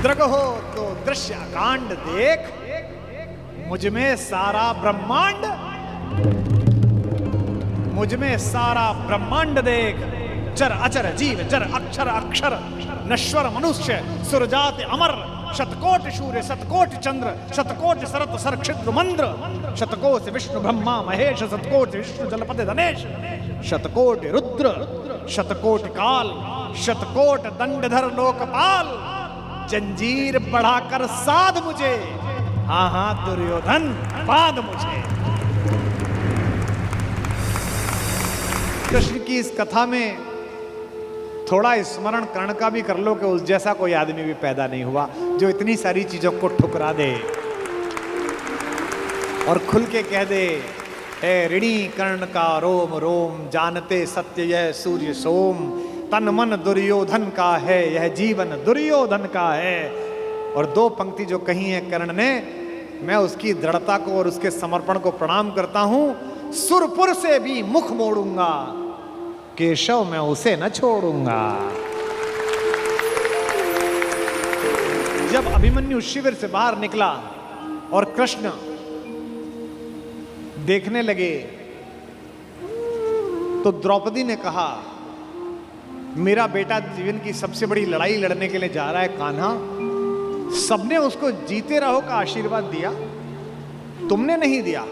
दृग हो तो दृश्य कांड देख, मुझमें सारा ब्रह्मांड, मुझमें सारा ब्रह्मांड देख। चर अचर जीव जर अक्षर अक्षर, नश्वर मनुष्य सुरजात अमर, शतकोट सूर्य शतकोट चंद्र, शतकोट सरत सरक्षिद्र मंद्र, शतकोट विष्णु ब्रह्मा महेश, शतकोट विष्णु जलपति धनेश, शतकोट रुद्र, शतकोट काल, शतकोट दंडधर लोकपाल, जंजीर बढ़ाकर साध मुझे, हाँ हाँ दुर्योधन बांध मुझे। कृष्ण की इस कथा में थोड़ा स्मरण कर्ण का भी कर लो कि उस जैसा कोई आदमी भी पैदा नहीं हुआ जो इतनी सारी चीजों को ठुकरा दे और खुल के कह दे, है ऋणी कर्ण का रोम रोम, जानते सत्य यह सूर्य सोम, तन मन दुर्योधन का है, यह जीवन दुर्योधन का है। और दो पंक्ति जो कही है कर्ण ने, मैं उसकी दृढ़ता को और उसके समर्पण को प्रणाम करता हूं। सुरपुर से भी मुख मोड़ूंगा, केशव मैं उसे न छोड़ूंगा। जब अभिमन्यु शिविर से बाहर निकला और कृष्ण देखने लगे तो द्रौपदी ने कहा, मेरा बेटा जीवन की सबसे बड़ी लड़ाई लड़ने के लिए जा रहा है कान्हा, सबने उसको जीते रहो का आशीर्वाद दिया, तुमने नहीं दिया।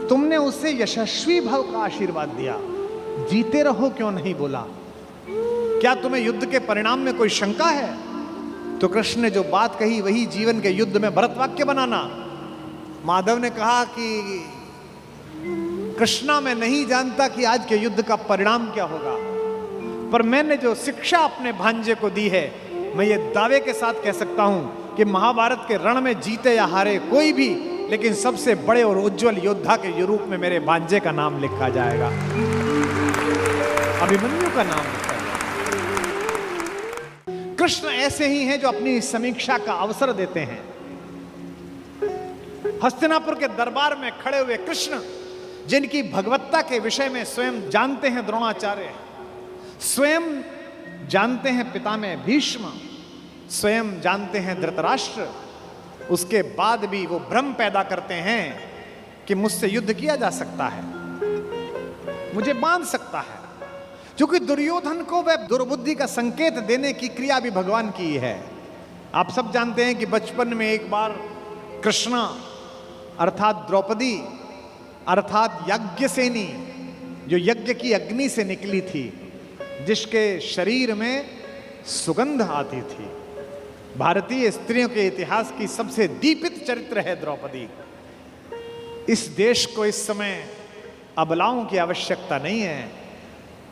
तुमने उससे यशस्वी भव का आशीर्वाद दिया, जीते रहो क्यों नहीं बोला? क्या तुम्हें युद्ध के परिणाम में कोई शंका है? तो कृष्ण ने जो बात कही वही जीवन के युद्ध में भरत वाक्य बनाना। माधव ने कहा कि कृष्णा मैं नहीं जानता कि आज के युद्ध का परिणाम क्या होगा, पर मैंने जो शिक्षा अपने भांजे को दी है, मैं ये दावे के साथ कह सकता हूं कि महाभारत के रण में जीते या हारे कोई भी, लेकिन सबसे बड़े और उज्जवल योद्धा के रूप में मेरे भांजे का नाम लिखा जाएगा, अभिमन्यु का नाम लिखा जाएगा। कृष्ण ऐसे ही हैं जो अपनी समीक्षा का अवसर देते हैं। हस्तिनापुर के दरबार में खड़े हुए कृष्ण, जिनकी भगवत्ता के विषय में स्वयं जानते हैं द्रोणाचार्य, स्वयं जानते हैं पितामह भीष्म, स्वयं जानते हैं धृतराष्ट्र, उसके बाद भी वो भ्रम पैदा करते हैं कि मुझसे युद्ध किया जा सकता है, मुझे बांध सकता है, क्योंकि दुर्योधन को वह दुर्बुद्धि का संकेत देने की क्रिया भी भगवान की है। आप सब जानते हैं कि बचपन में एक बार कृष्णा अर्थात द्रौपदी अर्थात यज्ञसेनी, जो यज्ञ की अग्नि से निकली थी, जिसके शरीर में सुगंध आती थी, भारतीय स्त्रियों के इतिहास की सबसे दीपित चरित्र है द्रौपदी। इस देश को इस समय अबलाओं की आवश्यकता नहीं है।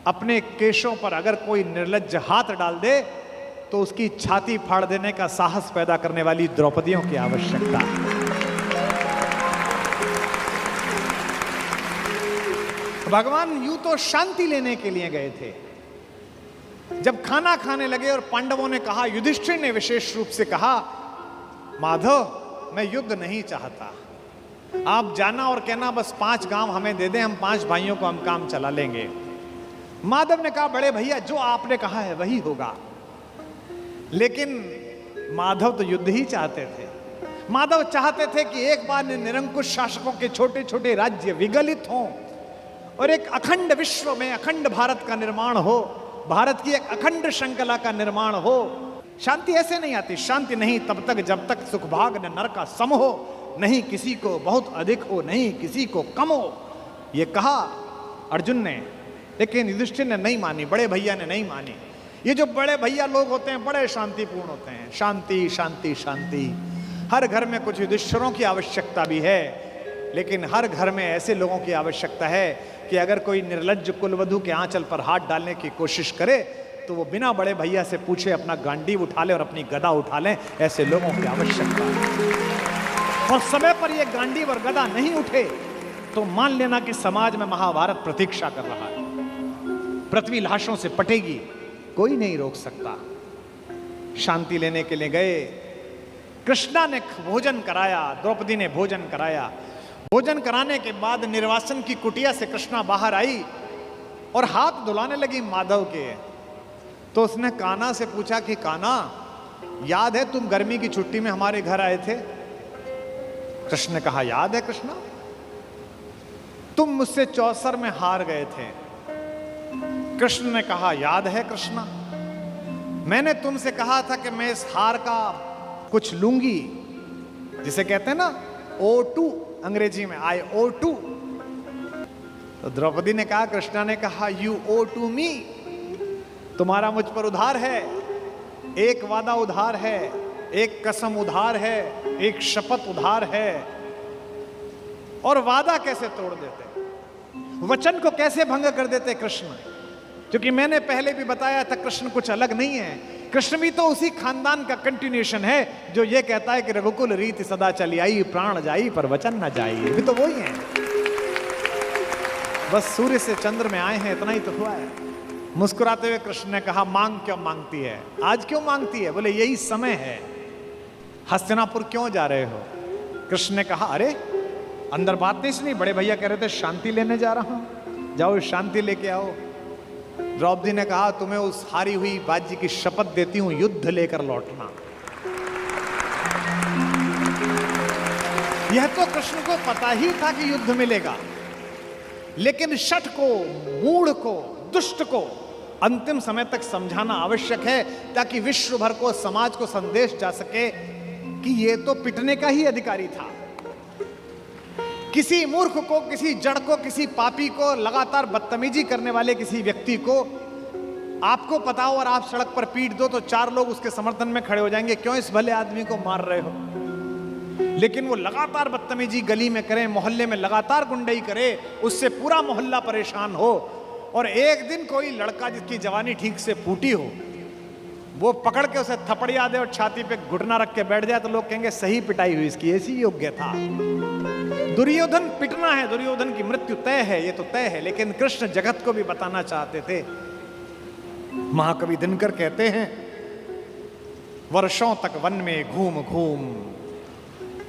अपने केशों पर अगर कोई निर्लज्ज हाथ डाल दे तो उसकी छाती फाड़ देने का साहस पैदा करने वाली द्रौपदियों की आवश्यकता है। भगवान यूं तो शांति लेने के लिए गए थे। जब खाना खाने लगे और पांडवों ने कहा, युधिष्ठिर ने विशेष रूप से कहा, माधव मैं युद्ध नहीं चाहता, आप जाना और कहना बस 5 गांव हमें दे दें, हम 5 भाइयों को हम काम चला लेंगे। माधव ने कहा, बड़े भैया जो आपने कहा है वही होगा। लेकिन माधव तो युद्ध ही चाहते थे। माधव चाहते थे कि एक बार निरंकुश शासकों के छोटे छोटे राज्य विगलित हों और एक अखंड विश्व में अखंड भारत का निर्माण हो, भारत की एक अखंड श्रृंखला का निर्माण हो। शांति ऐसे नहीं आती। शांति नहीं तब तक जब तक सुखभाग न नर का सम हो, नहीं किसी को बहुत अधिक हो, नहीं किसी को कम हो। ये कहा अर्जुन ने, लेकिन युधिष्ठिर ने नहीं मानी, बड़े भैया ने नहीं मानी। ये जो बड़े भैया लोग होते हैं बड़े शांतिपूर्ण होते हैं। शांति शांति शांति। हर घर में कुछ युधिष्ठिरों की आवश्यकता भी है, लेकिन हर घर में ऐसे लोगों की आवश्यकता है कि अगर कोई निर्लज्ज कुलवधू के आंचल पर हाथ डालने की कोशिश करे तो वो बिना बड़े भैया से पूछे अपना गांडीव उठा ले और अपनी गदा उठा ले। ऐसे लोगों की आवश्यकता है। और समय पर ये गांडीव और गदा नहीं उठे तो मान लेना कि समाज में महाभारत प्रतीक्षा कर रहा है। पृथ्वी लाशों से पटेगी, कोई नहीं रोक सकता। शांति लेने के लिए गए। कृष्णा ने भोजन कराया, द्रौपदी ने भोजन कराया। भोजन कराने के बाद निर्वासन की कुटिया से कृष्णा बाहर आई और हाथ धुलाने लगी माधव के। तो उसने कान्हा से पूछा कि कान्हा याद है तुम गर्मी की छुट्टी में हमारे घर आए थे? कृष्ण ने कहा, याद है कृष्णा, तुम मुझसे चौसर में हार गए थे। कृष्ण ने कहा, याद है कृष्णा, मैंने तुमसे कहा था कि मैं इस हार का कुछ लूंगी, जिसे कहते हैं ना O2 अंग्रेजी में, I O2। तो द्रौपदी ने कहा, कृष्णा ने कहा, You owe to me, तुम्हारा मुझ पर उधार है, एक वादा उधार है, एक कसम उधार है, एक शपथ उधार है। और वादा कैसे तोड़ देते, वचन को कैसे भंग कर देते कृष्ण? क्योंकि मैंने पहले भी बताया था, कृष्ण कुछ अलग नहीं है। कृष्ण भी तो उसी खानदान का कंटिन्यूएशन है जो ये कहता है कि रघुकुल रीति सदा चली आई, प्राण जाई पर वचन न जाई। भी तो वही है, बस सूर्य से चंद्र में आए हैं, इतना ही तो हुआ है। मुस्कुराते हुए कृष्ण ने कहा, मांग क्यों मांगती है, आज क्यों मांगती है? बोले, यही समय है। हस्तिनापुर क्यों जा रहे हो? कृष्ण ने कहा, अरे अंदर बात नहीं सुनी, बड़े भैया कह रहे थे शांति लेने जा रहा हूं, जाओ शांति लेके आओ। द्रौपदी ने कहा, तुम्हें उस हारी हुई बाजी की शपथ देती हूं, युद्ध लेकर लौटना। यह तो कृष्ण को पता ही था कि युद्ध मिलेगा, लेकिन शठ को, मूढ़ को, दुष्ट को अंतिम समय तक समझाना आवश्यक है, ताकि विश्व भर को, समाज को संदेश जा सके कि यह तो पिटने का ही अधिकारी था। किसी मूर्ख को, किसी जड़ को, किसी पापी को, लगातार बदतमीजी करने वाले किसी व्यक्ति को आपको पता हो और आप सड़क पर पीट दो तो 4 लोग उसके समर्थन में खड़े हो जाएंगे, क्यों इस भले आदमी को मार रहे हो? लेकिन वो लगातार बदतमीजी गली में करे, मोहल्ले में लगातार गुंडई करे, उससे पूरा मोहल्ला परेशान हो, और एक दिन कोई लड़का जिसकी जवानी ठीक से फूटी हो, वो पकड़ के उसे थपड़िया दे और छाती पे घुटना रख के बैठ जाए, तो लोग कहेंगे सही पिटाई हुई इसकी, ऐसी योग्य था। दुर्योधन पिटना है, दुर्योधन की मृत्यु तय है, ये तो तय है। लेकिन कृष्ण जगत को भी बताना चाहते थे। महाकवि दिनकर कहते हैं, वर्षों तक वन में घूम घूम,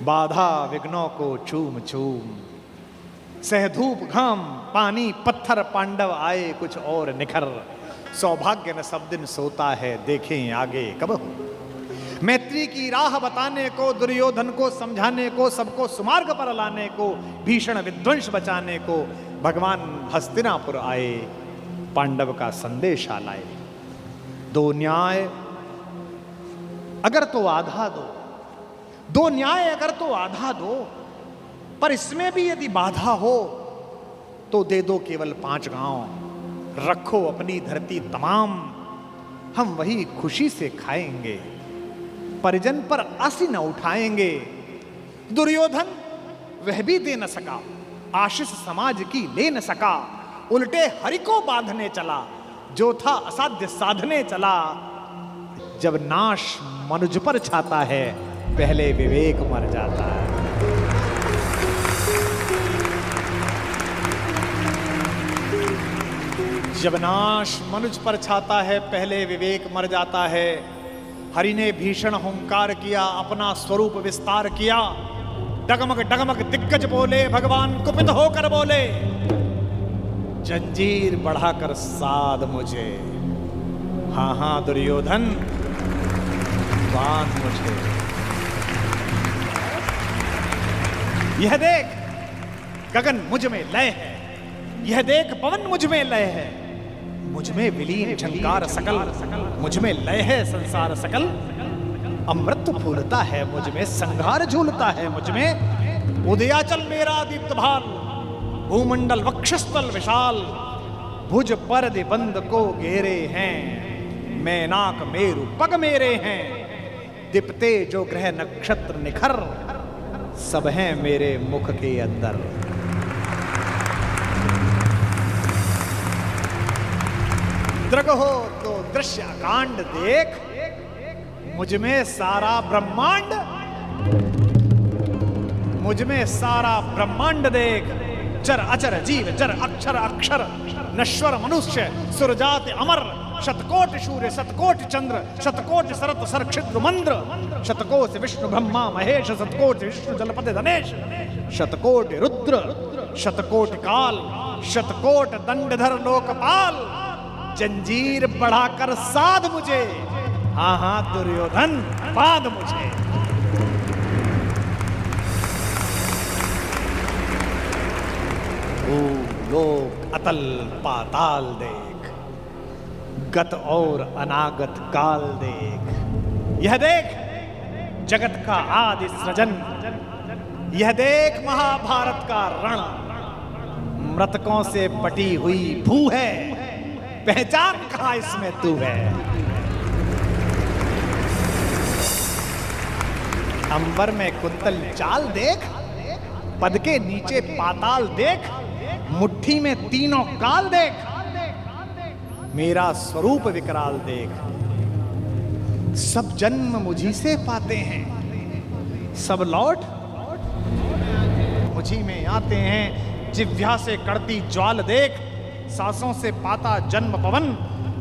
बाधा विघ्नों को चूम चूम, सह धूप घाम पानी पत्थर, पांडव आए कुछ और निखर, सौभाग्य न सब दिन सोता है, देखें आगे कब हो। मैत्री की राह बताने को, दुर्योधन को समझाने को, सबको सुमार्ग पर लाने को, भीषण विध्वंस बचाने को भगवान हस्तिनापुर आए, पांडव का संदेशा लाए। 2 न्याय अगर तो आधा दो, 2 न्याय अगर तो आधा दो, पर इसमें भी यदि बाधा हो तो दे दो केवल 5 गांव, रखो अपनी धरती तमाम, हम वही खुशी से खाएंगे, परिजन पर आसी न उठाएंगे। दुर्योधन वह भी दे न सका, आशीष समाज की ले न सका, उल्टे हरि को बांधने चला, जो था असाध्य साधने चला। जब नाश मनुज पर छाता है, पहले विवेक मर जाता है। जब नाश मनुज पर छाता है, पहले विवेक मर जाता है। हरि ने भीषण हुंकार किया, अपना स्वरूप विस्तार किया, डगमग डगमग दिग्गज बोले, भगवान कुपित होकर बोले, जंजीर बढ़ाकर साध मुझे, हाँ हाँ दुर्योधन बांध मुझे। यह देख गगन मुझ में लय है, यह देख पवन मुझ में लय है, मुझ में विलीन झंकार सकल, मुझ में लय है संसार सकल। अमृत फूलता है मुझ में, संघार झूलता है मुझ में, उदयाचल मेरा दीप्त भाल, भूमंडल वक्षस्थल विशाल, भुज पर बंद को घेरे हैं, मैनाक मेरु पग मेरे हैं, दीप्ते जो ग्रह नक्षत्र निखर, सब हैं मेरे मुख के अंदर। दृग हो तो दृश्य कांड देख, मुझ में सारा ब्रह्मांड, मुझ में सारा ब्रह्मांड देख। चर अचर जीव, जर अक्षर अक्षर, नश्वर मनुष्य, सुरजात अमर, शतकोटि सूर्य, शतकोटि चंद्र, शतकोटि सरत सरक्षिद्र मंद्र, शतकोटि विष्णु ब्रह्मा महेश, शतकोटि विष्णु जलपति धनेश, शतकोटि रुद्र, शतकोटि काल, शतकोटि दंडधर लोकपाल, जंजीर बढ़ाकर साध मुझे, हाँ हाँ दुर्योधन, बांध मुझे। लोक अतल पाताल देख, गत और अनागत काल देख। यह देख जगत का आदि सृजन, यह देख महाभारत का रण। मृतकों से पटी हुई भू है, पहचान कहां इसमें तू है। अंबर में कुंतल चाल देख, पद के नीचे पाताल देख, मुट्ठी में तीनों काल देख। मेरा स्वरूप विकराल देख, सब जन्म मुझी से पाते हैं, सब लौट मुझी में आते हैं। जिह्वा से कड़ती ज्वाल देख, सांसों से पाता जन्म पवन।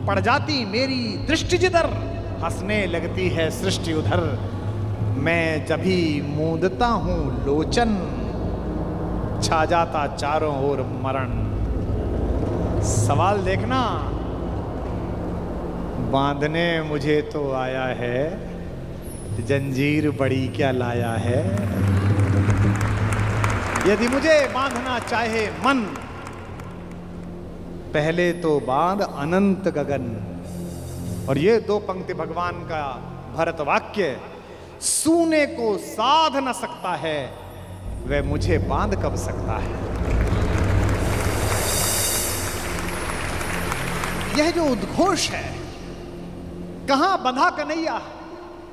पड़ जाती मेरी दृष्टि जिधर, हंसने लगती है सृष्टि उधर। मैं जभी मूंदता हूं लोचन, छा जाता चारों ओर मरण। सवाल देखना, बांधने मुझे तो आया है, जंजीर बड़ी क्या लाया है। यदि मुझे बांधना चाहे मन, पहले तो बांध अनंत गगन। और ये दो पंक्ति भगवान का भरत वाक्य, सूने को साध न सकता है, वह मुझे बांध कब सकता है। यह जो उद्घोष है, कहां बंधा कन्हैया,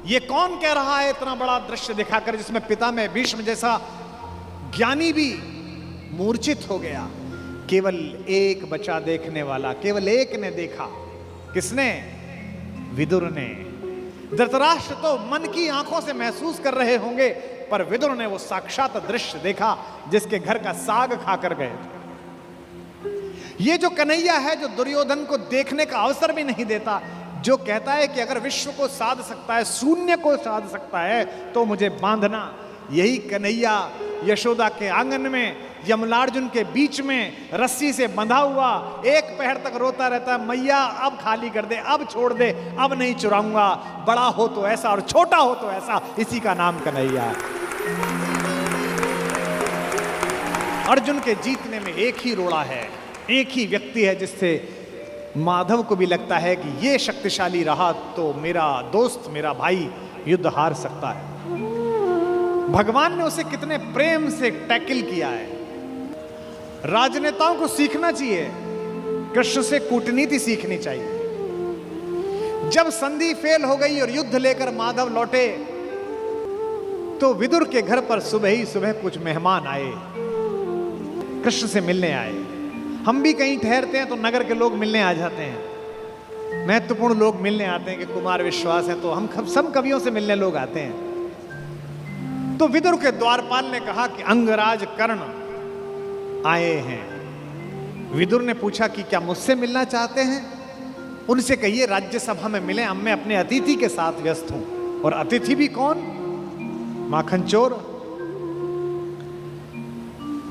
ये कौन कह रहा है इतना बड़ा दृश्य दिखाकर, जिसमें पिता में भीष्म जैसा ज्ञानी भी मूर्छित हो गया। केवल एक बचा देखने वाला, केवल एक ने देखा। किसने? विदुर ने। धृतराष्ट्र तो मन की आंखों से महसूस कर रहे होंगे, पर विदुर ने वो साक्षात दृश्य देखा जिसके घर का साग खाकर गए। ये जो कन्हैया है, जो दुर्योधन को देखने का अवसर भी नहीं देता, जो कहता है कि अगर विश्व को साध सकता है, शून्य को साध सकता है, तो मुझे बांधना। यही कन्हैया यशोदा के आंगन में, यमलार्जुन के बीच में रस्सी से बंधा हुआ एक पहर तक रोता रहता है, मैया अब खाली कर दे, अब छोड़ दे, अब नहीं चुराऊंगा। बड़ा हो तो ऐसा और छोटा हो तो ऐसा, इसी का नाम कन्हैया है। अर्जुन के जीतने में एक ही रोड़ा है, एक ही व्यक्ति है जिससे माधव को भी लगता है कि ये शक्तिशाली रहा तो मेरा दोस्त, मेरा भाई युद्ध हार सकता है। भगवान ने उसे कितने प्रेम से टैकल किया है। राजनेताओं को सीखना चाहिए, कृष्ण से कूटनीति सीखनी चाहिए। जब संधि फेल हो गई और युद्ध लेकर माधव लौटे, तो विदुर के घर पर सुबह ही सुबह कुछ मेहमान आए, कृष्ण से मिलने आए। हम भी कहीं ठहरते हैं तो नगर के लोग मिलने आ जाते हैं, महत्वपूर्ण लोग मिलने आते हैं कि कुमार विश्वास है, तो हम सब कवियों से मिलने लोग आते हैं। तो विदुर के द्वारपाल ने कहा कि अंगराज कर्ण आए हैं। विदुर ने पूछा कि क्या मुझसे मिलना चाहते हैं? उनसे कहिए राज्यसभा में मिले, अब मैं अपने अतिथि के साथ व्यस्त हूं। और अतिथि भी कौन? माखन चोर।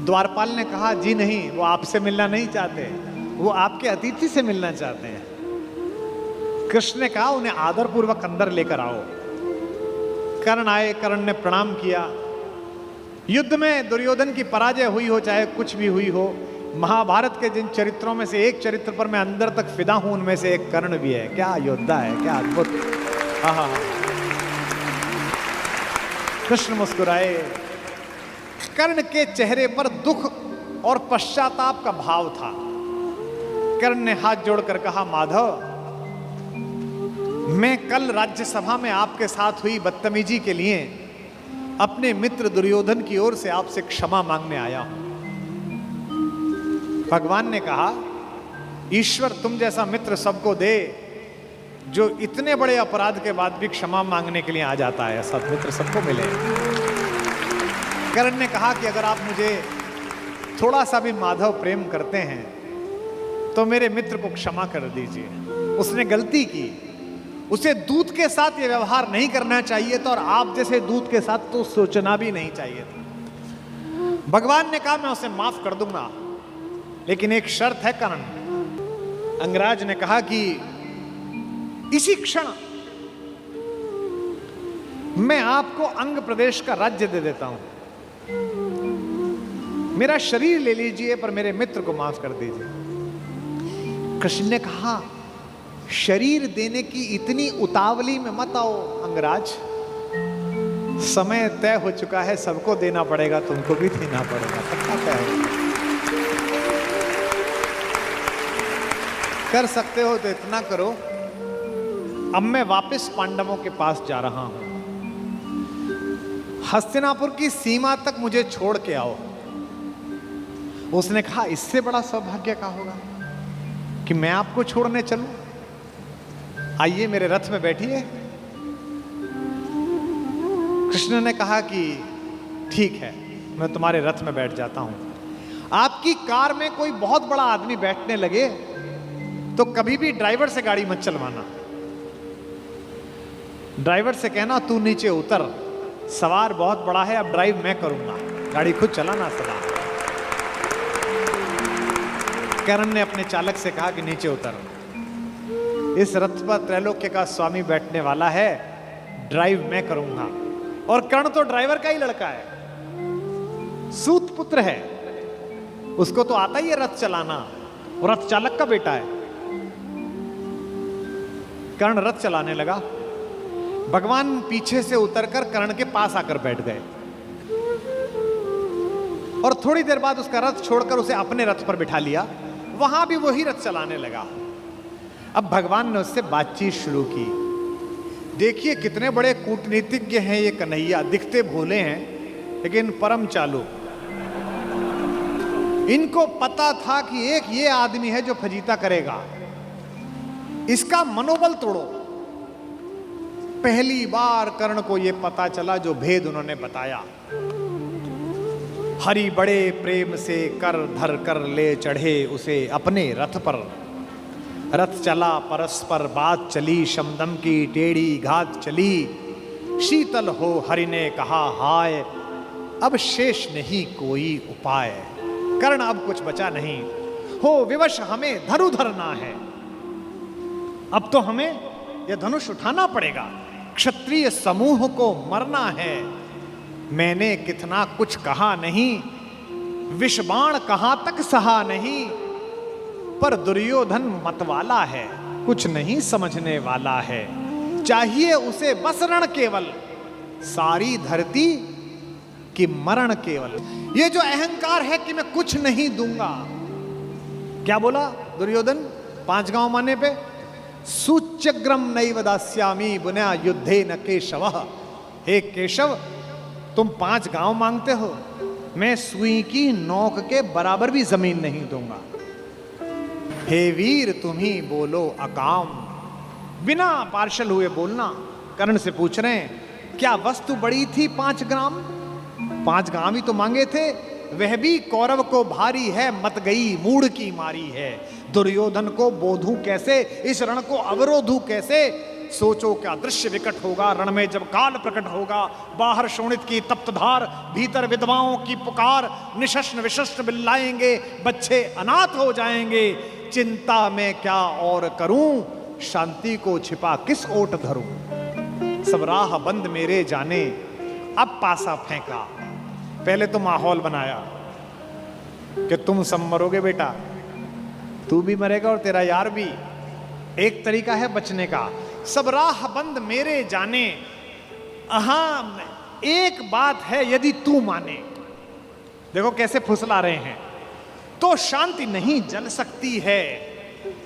द्वारपाल ने कहा जी नहीं, वो आपसे मिलना नहीं चाहते, वो आपके अतिथि से मिलना चाहते हैं। कृष्ण ने कहा उन्हें आदरपूर्वक अंदर लेकर आओ। कर्ण आए, कर्ण ने प्रणाम किया। युद्ध में दुर्योधन की पराजय हुई हो, चाहे कुछ भी हुई हो, महाभारत के जिन चरित्रों में से एक चरित्र पर मैं अंदर तक फिदा हूं, उनमें से एक कर्ण भी है। क्या योद्धा है, क्या अद्भुत। हाँ, कृष्ण मुस्कुराए। कर्ण के चेहरे पर दुख और पश्चाताप का भाव था। कर्ण ने हाथ जोड़कर कहा, माधव, मैं कल राज्यसभा में आपके साथ हुई बदतमीजी के लिए अपने मित्र दुर्योधन की ओर से आपसे क्षमा मांगने आया हूं। भगवान ने कहा, ईश्वर तुम जैसा मित्र सबको दे, जो इतने बड़े अपराध के बाद भी क्षमा मांगने के लिए आ जाता है। ऐसा मित्र सबको मिले। कर्ण ने कहा कि अगर आप मुझे थोड़ा सा भी माधव प्रेम करते हैं तो मेरे मित्र को क्षमा कर दीजिए। उसने गलती की, उसे दूत के साथ ये व्यवहार नहीं करना चाहिए था, और आप जैसे दूत के साथ तो सोचना भी नहीं चाहिए था। भगवान ने कहा मैं उसे माफ कर दूंगा, लेकिन एक शर्त है कर्ण। अंगराज ने कहा कि इसी क्षण मैं आपको अंग प्रदेश का राज्य दे देता हूं, मेरा शरीर ले लीजिए पर मेरे मित्र को माफ कर दीजिए। कृष्ण ने कहा, शरीर देने की इतनी उतावली में मत आओ अंगराज, समय तय हो चुका है, सबको देना पड़ेगा, तुमको भी देना पड़ेगा, पक्का तय हो। कर सकते हो तो इतना करो, अब मैं वापस पांडवों के पास जा रहा हूं, हस्तिनापुर की सीमा तक मुझे छोड़ के आओ। उसने कहा, इससे बड़ा सौभाग्य क्या होगा कि मैं आपको छोड़ने चलूं? आइए मेरे रथ में बैठिए। कृष्ण ने कहा कि ठीक है, मैं तुम्हारे रथ में बैठ जाता हूं। आपकी कार में कोई बहुत बड़ा आदमी बैठने लगे तो कभी भी ड्राइवर से गाड़ी मत चलवाना। ड्राइवर से कहना, तू नीचे उतर, सवार बहुत बड़ा है, अब ड्राइव मैं करूंगा, गाड़ी खुद चलाना सदा। कर्ण ने अपने चालक से कहा कि नीचे उतर, इस रथ पर त्रैलोक्य का स्वामी बैठने वाला है, ड्राइव मैं करूंगा। और कर्ण तो ड्राइवर का ही लड़का है, सूत पुत्र है, उसको तो आता ही है रथ चलाना, और रथ चालक का बेटा है। कर्ण रथ चलाने लगा, भगवान पीछे से उतरकर कर्ण के पास आकर बैठ गए और थोड़ी देर बाद उसका रथ छोड़कर उसे अपने रथ पर बिठा लिया, वहां भी वही रथ चलाने लगा। अब भगवान ने उससे बातचीत शुरू की। देखिए कितने बड़े कूटनीतिज्ञ हैं ये कन्हैया, दिखते भोले हैं लेकिन परम चालू। इनको पता था कि एक ये आदमी है जो फजीता करेगा, इसका मनोबल तोड़ो। पहली बार कर्ण को यह पता चला जो भेद उन्होंने बताया। हरि बड़े प्रेम से कर धर कर ले चढ़े उसे अपने रथ पर। रथ चला परस्पर बात चली, शमदम की टेढ़ी घात चली। शीतल हो हरि ने कहा हाय, अब शेष नहीं कोई उपाय। कर्ण अब कुछ बचा नहीं, हो विवश हमें धनु धरना है, अब तो हमें यह धनुष उठाना पड़ेगा, क्षत्रिय समूह को मरना है। मैंने कितना कुछ कहा नहीं, विषबाण कहां तक सहा नहीं, पर दुर्योधन मतवाला है, कुछ नहीं समझने वाला है। चाहिए उसे बस रण केवल, सारी धरती की मरण केवल। ये जो अहंकार है कि मैं कुछ नहीं दूंगा, क्या बोला दुर्योधन 5 गांव माने पे? सूच्यग्रम नैव दास्यामि बुना युद्धे न केशव। हे केशव, तुम 5 गांव मांगते हो, मैं सुई की नोक के बराबर भी जमीन नहीं दूंगा। हे वीर तुम ही बोलो अकाम। बिना पार्शल हुए बोलना। कर्ण से पूछ रहे हैं, क्या वस्तु बड़ी थी 5 ग्राम? 5 गांव ही तो मांगे थे, वह भी कौरव को भारी है, मत गई मूढ़ की मारी है। दुर्योधन को बोधूं कैसे, इस रण को अवरोधूं कैसे? सोचो क्या दृश्य विकट होगा रण में जब काल प्रकट होगा। बाहर शोणित की तप्त धार, भीतर विधवाओं की पुकार। निशस्त्र विशस्त्र बिल्लाएंगे, बच्चे अनाथ हो जाएंगे। चिंता में क्या और करूं, शांति को छिपा किस ओट धरूं। सब राह बंद मेरे जाने, अब पासा फेंका। पहले तो माहौल बनाया कि तुम सब मरोगे बेटा, तू भी मरेगा और तेरा यार भी। एक तरीका है बचने का, सब राह बंद मेरे जाने। हाँ, एक बात है, यदि तू माने, देखो कैसे फुसला रहे हैं, तो शांति नहीं जल सकती है,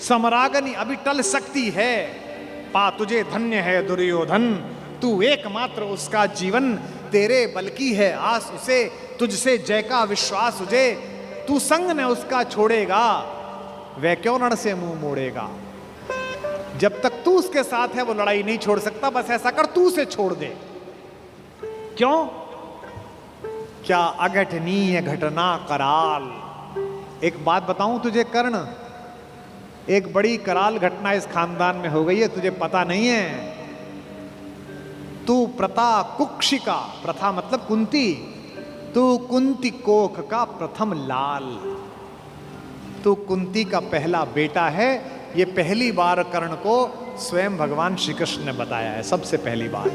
समरागनी अभी टल सकती है। पा तुझे धन्य है दुर्योधन, तू एकमात्र उसका जीवन, तेरे बल की है आस उसे, तुझसे जय का विश्वास तुझे। तू संग न उसका छोड़ेगा, वह क्यों रण से मुंह मोड़ेगा। जब तक तू उसके साथ है वो लड़ाई नहीं छोड़ सकता। बस ऐसा कर, तू उसे छोड़ दे। क्यों? क्या अघटनीय घटना कराल। एक बात बताऊं तुझे कर्ण, एक बड़ी कराल घटना इस खानदान में हो गई है, तुझे पता नहीं है। तू प्रता कुक्षिका, प्रथा मतलब कुंती, तू कुंती कोख का प्रथम लाल। तू कुंती का पहला बेटा है। ये पहली बार कर्ण को स्वयं भगवान श्री कृष्ण ने बताया है, सबसे पहली बार।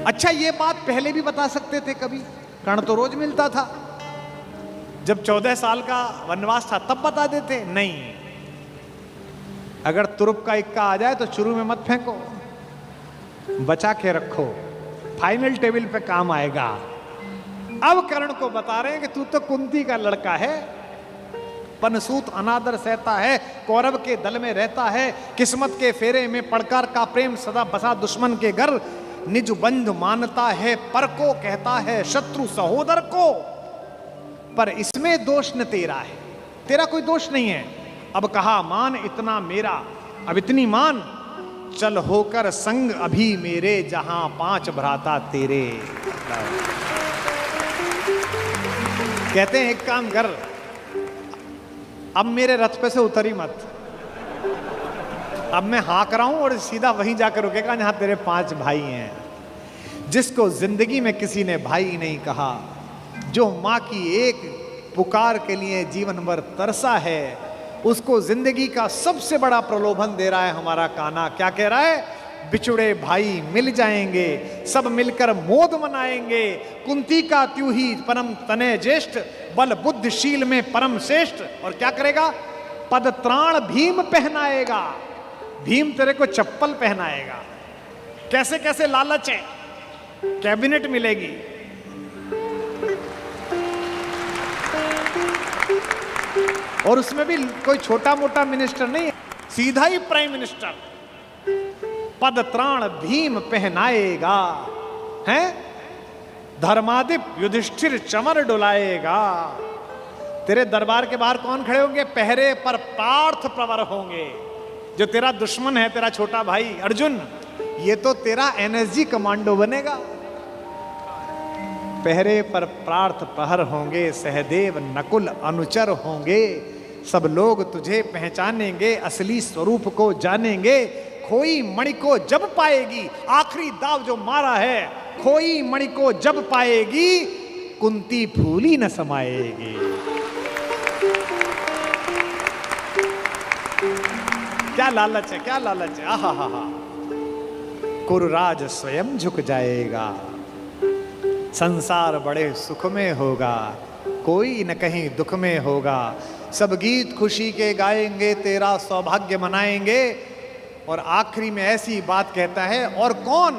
अच्छा, ये बात पहले भी बता सकते थे कभी, कर्ण तो रोज मिलता था। जब 14 साल का वनवास था तब बता देते। नहीं, अगर तुरुप का इक्का आ जाए तो शुरू में मत फेंको, बचा के रखो, फाइनल टेबल पे काम आएगा। अब कर्ण को बता रहे हैं कि तू तो कुंती का लड़का है, पनसूत अनादर सहता है, कौरव के दल में रहता है, किस्मत के फेरे में पड़कर का प्रेम सदा बसा दुश्मन के घर, निज बंधु मानता है पर को कहता है शत्रु सहोदर को। पर इसमें दोष न तेरा है, तेरा कोई दोष नहीं है। अब कहा मान इतना मेरा, अब इतनी मान, चल होकर संग अभी मेरे जहां 5 भ्राता तेरे। कहते हैं एक काम कर, अब मेरे रथ पे से उतरी मत, अब मैं हाँक रहा हूं और सीधा वहीं जाकर रुकेगा जहां तेरे 5 भाई हैं। जिसको जिंदगी में किसी ने भाई नहीं कहा, जो मां की एक पुकार के लिए जीवन भर तरसा है, उसको जिंदगी का सबसे बड़ा प्रलोभन दे रहा है हमारा कान्हा। क्या कह रहा है? बिछुड़े भाई मिल जाएंगे, सब मिलकर मोद मनाएंगे, कुंती का त्यू ही परम तने ज्येष्ठ, बल बुद्धिशील में परम श्रेष्ठ। और क्या करेगा? पद त्राण भीम पहनाएगा, भीम तेरे को चप्पल पहनाएगा। कैसे कैसे लालच है, कैबिनेट मिलेगी, और उसमें भी कोई छोटा मोटा मिनिस्टर नहीं, सीधा ही प्राइम मिनिस्टर। पद त्राण भीम पहनाएगा, हैं? धर्मादिप युधिष्ठिर चमर डुलाएगा। तेरे दरबार के बाहर कौन खड़े होंगे? पहरे पर पार्थ प्रवर होंगे। जो तेरा दुश्मन है, तेरा छोटा भाई अर्जुन, ये तो तेरा एनएसजी कमांडो बनेगा। पहरे पर पार्थ प्रहर होंगे, सहदेव नकुल अनुचर होंगे, सब लोग तुझे पहचानेंगे, असली स्वरूप को जानेंगे। खोई मणि को जब पाएगी, आखिरी दाव जो मारा है, खोई मणि को जब पाएगी, कुंती फूली न समाएगी। क्या लालच है, क्या लालच है। आहा हा हा। कुरुराज स्वयं झुक जाएगा, संसार बड़े सुख में होगा, कोई न कहीं दुख में होगा। सब गीत खुशी के गाएंगे, तेरा सौभाग्य मनाएंगे। और आखिरी में ऐसी बात कहता है, और कौन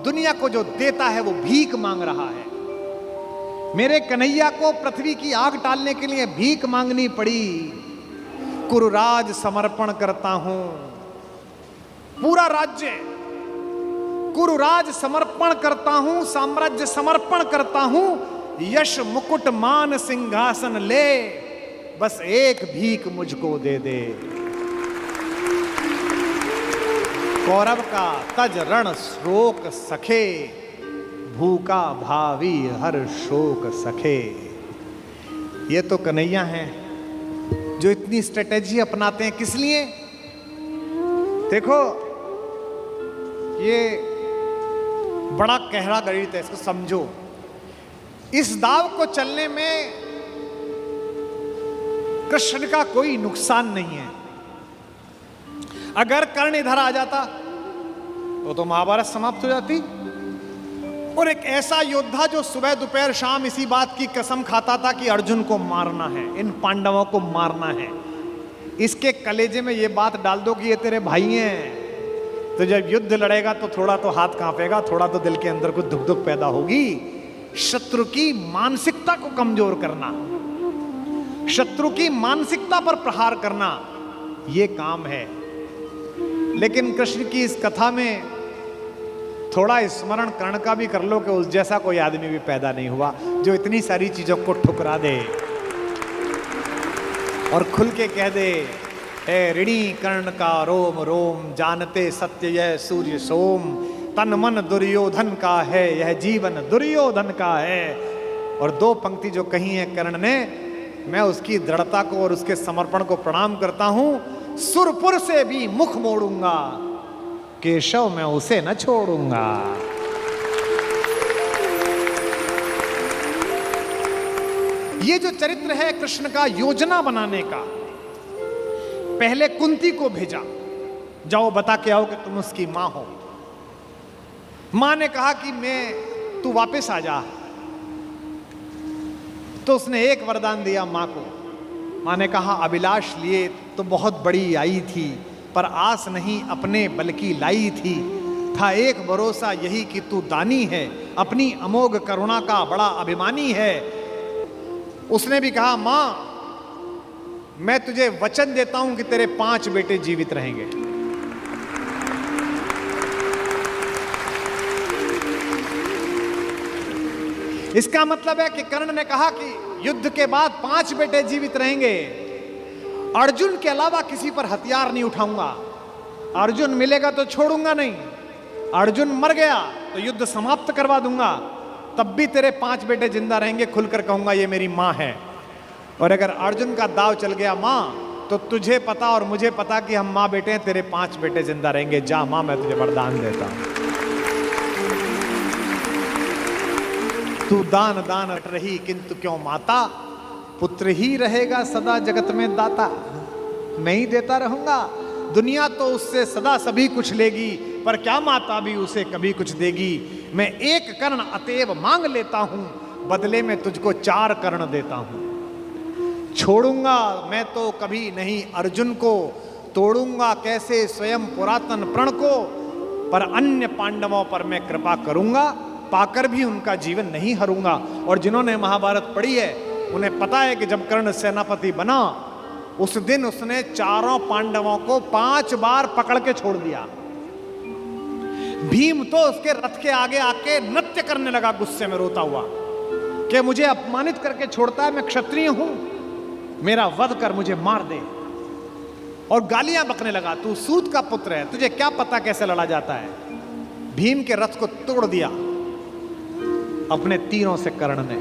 दुनिया को जो देता है वो भीख मांग रहा है। मेरे कन्हैया को पृथ्वी की आग टालने के लिए भीख मांगनी पड़ी। कुरुराज समर्पण करता हूं, पूरा राज्य कुरुराज समर्पण करता हूं, साम्राज्य समर्पण करता हूं, यश मुकुट मान सिंहासन ले, बस एक भीख मुझको दे दे। कौरव का तज रण शोक सखे, भूखा भावी हर शोक सखे। ये तो कन्हैया हैं जो इतनी स्ट्रेटेजी अपनाते हैं। किस लिए? देखो, ये बड़ा गहरा गणित है, इसको समझो। इस दाव को चलने में कृष्ण का कोई नुकसान नहीं है। अगर कर्ण इधर आ जाता तो महाभारत समाप्त हो जाती। और एक ऐसा योद्धा जो सुबह दोपहर शाम इसी बात की कसम खाता था कि अर्जुन को मारना है, इन पांडवों को मारना है, इसके कलेजे में ये बात डाल दो कि ये तेरे भाई हैं, तो जब युद्ध लड़ेगा तो थोड़ा तो हाथ कांपेगा, थोड़ा तो दिल के अंदर कुछ दुख दुख पैदा होगी। शत्रु की मानसिकता को कमजोर करना, शत्रु की मानसिकता पर प्रहार करना, यह काम है। लेकिन कृष्ण की इस कथा में थोड़ा स्मरण कर्ण का भी कर लो कि उस जैसा कोई आदमी भी पैदा नहीं हुआ जो इतनी सारी चीजों को ठुकरा दे और खुल के कह दे, हे ऋणी कर्ण का रोम रोम, जानते सत्य यह सूर्य सोम, तन मन दुर्योधन का है, यह जीवन दुर्योधन का है। और 2 पंक्ति जो कही है कर्ण ने, मैं उसकी दृढ़ता को और उसके समर्पण को प्रणाम करता हूं। सुरपुर से भी मुख मोड़ूंगा, केशव मैं उसे न छोड़ूंगा। ये जो चरित्र है कृष्ण का योजना बनाने का, पहले कुंती को भेजा, जाओ बता के आओ कि तुम उसकी मां हो। मां ने कहा कि तू वापस आ जा। तो उसने एक वरदान दिया मां को। मां ने कहा, अभिलाष लिए तो बहुत बड़ी आई थी, पर आस नहीं अपने बल्कि लाई थी। था एक भरोसा यही कि तू दानी है, अपनी अमोघ करुणा का बड़ा अभिमानी है। उसने भी कहा, मां मैं तुझे वचन देता हूं कि तेरे 5 बेटे जीवित रहेंगे। इसका मतलब है कि कर्ण ने कहा कि युद्ध के बाद 5 बेटे जीवित रहेंगे। अर्जुन के अलावा किसी पर हथियार नहीं उठाऊंगा। अर्जुन मिलेगा तो छोड़ूंगा नहीं। अर्जुन मर गया तो युद्ध समाप्त करवा दूंगा, तब भी तेरे 5 बेटे जिंदा रहेंगे। खुलकर कहूंगा ये मेरी मां है। और अगर अर्जुन का दाव चल गया मां, तो तुझे पता और मुझे पता कि हम मां बेटे हैं, तेरे 5 बेटे जिंदा रहेंगे। जा मां, मैं तुझे वरदान देता हूं। तू दान दान रट रही किंतु क्यों माता, पुत्र ही रहेगा सदा जगत में दाता। मैं ही देता रहूंगा। दुनिया तो उससे सदा सभी कुछ लेगी, पर क्या माता भी उसे कभी कुछ देगी। मैं एक कर्ण अतएव मांग लेता हूं, बदले में तुझको 4 कर्ण देता हूं। छोड़ूंगा मैं तो कभी नहीं अर्जुन को, तोड़ूंगा कैसे स्वयं पुरातन प्रण को। पर अन्य पांडवों पर मैं कृपा करूंगा, पाकर भी उनका जीवन नहीं हरूंगा। और जिन्होंने महाभारत पढ़ी है उन्हें पता है कि जब कर्ण सेनापति बना, उस दिन उसने 4 पांडवों को 5 बार पकड़ के छोड़ दिया। भीम तो उसके रथ के आगे आके नृत्य करने लगा, गुस्से में रोता हुआ कि मुझे अपमानित करके छोड़ता है, मैं क्षत्रिय हूं, मेरा वध कर, मुझे मार दे। और गालियां बकने लगा, तू सूत का पुत्र है, तुझे क्या पता कैसे लड़ा जाता है। भीम के रथ को तोड़ दिया अपने तीरों से कर्ण ने।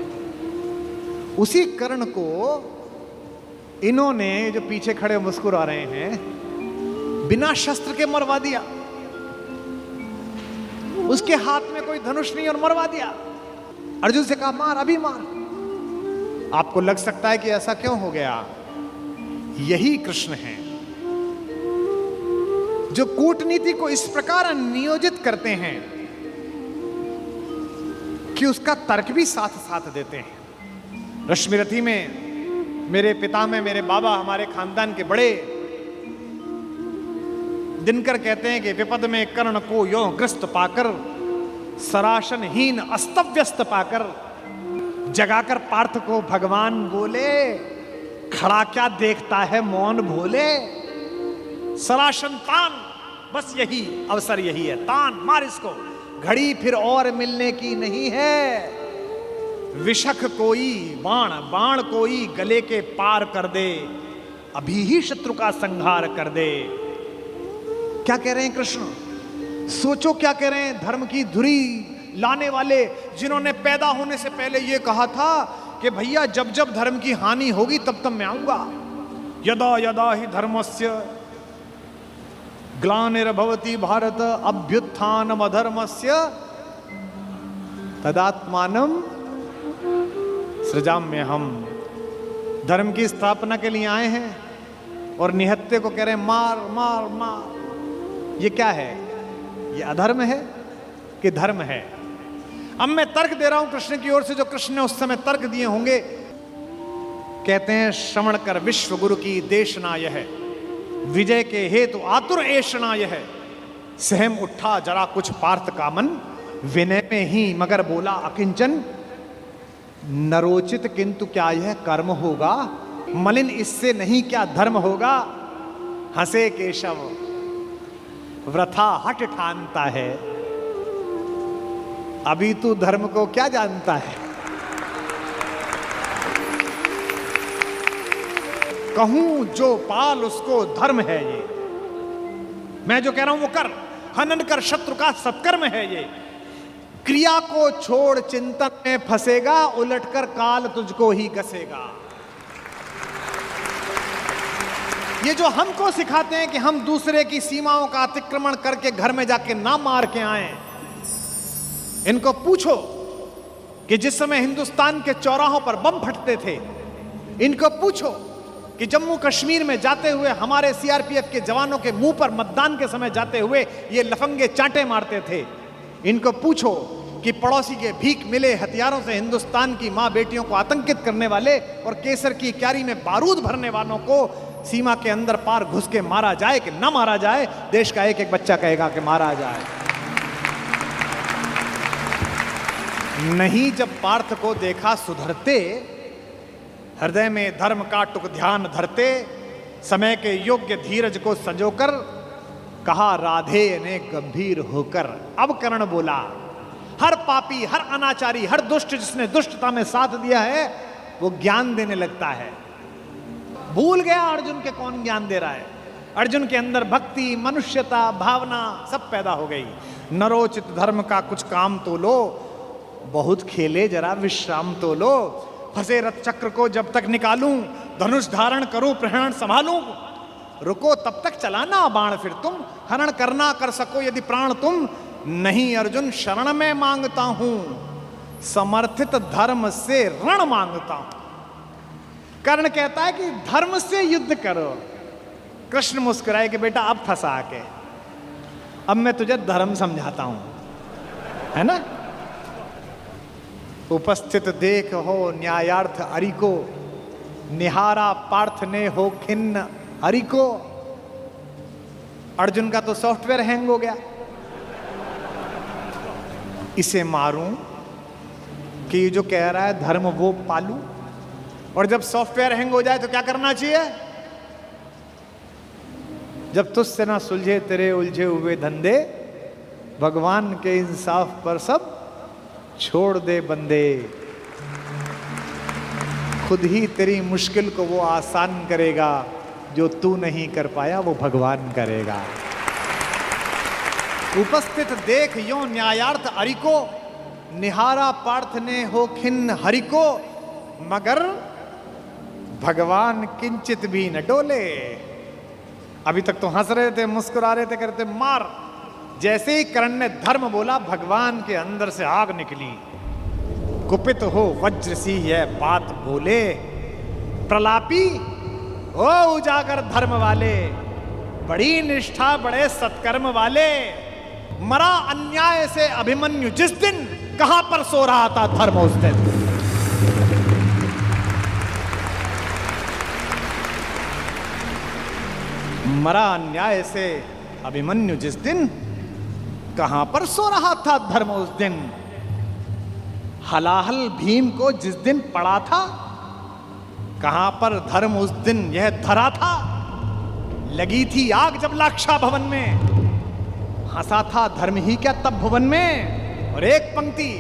उसी कर्ण को इन्होंने, जो पीछे खड़े मुस्कुरा रहे हैं, बिना शस्त्र के मरवा दिया। उसके हाथ में कोई धनुष नहीं और मरवा दिया। अर्जुन से कहा, मार, अभी मार। आपको लग सकता है कि ऐसा क्यों हो गया। यही कृष्ण हैं जो कूटनीति को इस प्रकार नियोजित करते हैं कि उसका तर्क भी साथ साथ देते हैं। रश्मिरथी में मेरे पिता में, मेरे बाबा, हमारे खानदान के बड़े दिनकर कहते हैं कि विपद में कर्ण को यो ग्रस्त पाकर, सराशनहीन अस्तव्यस्त पाकर, जगाकर पार्थ को भगवान बोले, खड़ा क्या देखता है मौन भोले। सराशन तान, बस यही अवसर, यही है, तान मार इसको, घड़ी फिर और मिलने की नहीं है। विषख कोई बाण, बाण कोई गले के पार कर दे, अभी ही शत्रु का संहार कर दे। क्या कह रहे हैं कृष्ण, सोचो क्या कह रहे हैं। धर्म की धुरी लाने वाले, जिन्होंने पैदा होने से पहले ये कहा था कि भैया जब जब धर्म की हानि होगी तब तब मैं आऊंगा। यदा यदा ही धर्मस्य ग्लानिर्भवति भारत अभ्युत्थानम अधर्मस्य तदात्मानम सृजाम्य। हम धर्म की स्थापना के लिए आए हैं और निहत्ते को कह रहे हैं मार मार मार। ये क्या है, ये अधर्म है कि धर्म है। अब मैं तर्क दे रहा हूं कृष्ण की ओर से, जो कृष्ण ने उस समय तर्क दिए होंगे। कहते हैं, श्रवण कर विश्व गुरु की देशना यह, विजय के हेतु आतुर ऐषणा यह। सहम उठा जरा कुछ पार्थ कामन, विनय में ही मगर बोला अकिंचन। नरोचित किंतु क्या यह कर्म होगा, मलिन इससे नहीं क्या धर्म होगा। हंसे केशव वृथा हट ठानता है, अभी तू धर्म को क्या जानता है। कहूं जो पाल उसको धर्म है ये, मैं जो कह रहा हूं वो कर। हनन कर शत्रु का सत्कर्म है ये। क्रिया को छोड़ चिंतन में फंसेगा, उलटकर काल तुझको ही घसेगा। ये जो हमको सिखाते हैं कि हम दूसरे की सीमाओं का अतिक्रमण करके घर में जाके ना मार के आए, इनको पूछो कि जिस समय हिंदुस्तान के चौराहों पर बम फटते थे, इनको पूछो कि जम्मू कश्मीर में जाते हुए हमारे सीआरपीएफ के जवानों के मुंह पर मतदान के समय जाते हुए ये लफंगे चांटे मारते थे। इनको पूछो कि पड़ोसी के भीख मिले हथियारों से हिंदुस्तान की मां बेटियों को आतंकित करने वाले और केसर की क्यारी में बारूद भरने वालों को सीमा के अंदर पार घुस के मारा जाए कि ना मारा जाए। देश का एक एक बच्चा कहेगा कि मारा जाए। नहीं जब पार्थ को देखा सुधरते, हृदय में धर्म का टुक ध्यान धरते, समय के योग्य धीरज को संजोकर कहा राधे ने गंभीर होकर। अब कर्ण बोला, हर पापी, हर अनाचारी, हर दुष्ट जिसने दुष्टता में साथ दिया है वो ज्ञान देने लगता है। भूल गया अर्जुन के कौन ज्ञान दे रहा है। अर्जुन के अंदर भक्ति, मनुष्यता, भावना सब पैदा हो गई। नरोचित धर्म का कुछ काम तो लो, बहुत खेले जरा विश्राम तो लो। फंसे रथ चक्र को जब तक निकालूं, धनुष धारण करूं, प्रहरण संभालूं। रुको तब तक चलाना बाण फिर तुम, हरण करना कर सको यदि प्राण तुम। नहीं अर्जुन शरण में मांगता हूं, समर्थित धर्म से रण मांगता हूं। कर्ण कहता है कि धर्म से युद्ध करो। कृष्ण मुस्कुराए कि बेटा अब फंसा के, अब मैं तुझे धर्म समझाता हूं, है ना। उपस्थित देख हो न्यायार्थ हरि को, निहारा पार्थ ने हो खिन्न हरि को। अर्जुन का तो सॉफ्टवेयर हैंग हो गया। इसे मारूं कि ये जो कह रहा है धर्म वो पालूं। और जब सॉफ्टवेयर हैंग हो जाए तो क्या करना चाहिए? जब तुझसे ना सुलझे तेरे उलझे हुए धंधे, भगवान के इंसाफ पर सब छोड़ दे बंदे। खुद ही तेरी मुश्किल को वो आसान करेगा, जो तू नहीं कर पाया वो भगवान करेगा। उपस्थित देख यो न्यायार्थ हरि को, निहारा पार्थ ने हो खिन्न हरि को। मगर भगवान किंचित भी न डोले। अभी तक तो हंस रहे थे, मुस्कुरा रहे थे, करते मार। जैसे ही कर्ण ने धर्म बोला, भगवान के अंदर से आग निकली। कुपित हो वज्र सी यह बात बोले, प्रलापी ओ उजागर धर्म वाले, बड़ी निष्ठा बड़े सत्कर्म वाले। मरा अन्याय से अभिमन्यु जिस दिन, कहां पर सो रहा था धर्म उस दिन। मरा अन्याय से अभिमन्यु जिस दिन, कहां पर सो रहा था धर्म उस दिन। हलाहल भीम को जिस दिन पड़ा था, कहां पर धर्म उस दिन यह धरा था। लगी थी आग जब लाक्षा भवन में, हंसा था धर्म ही क्या तब भुवन में। और एक पंक्ति,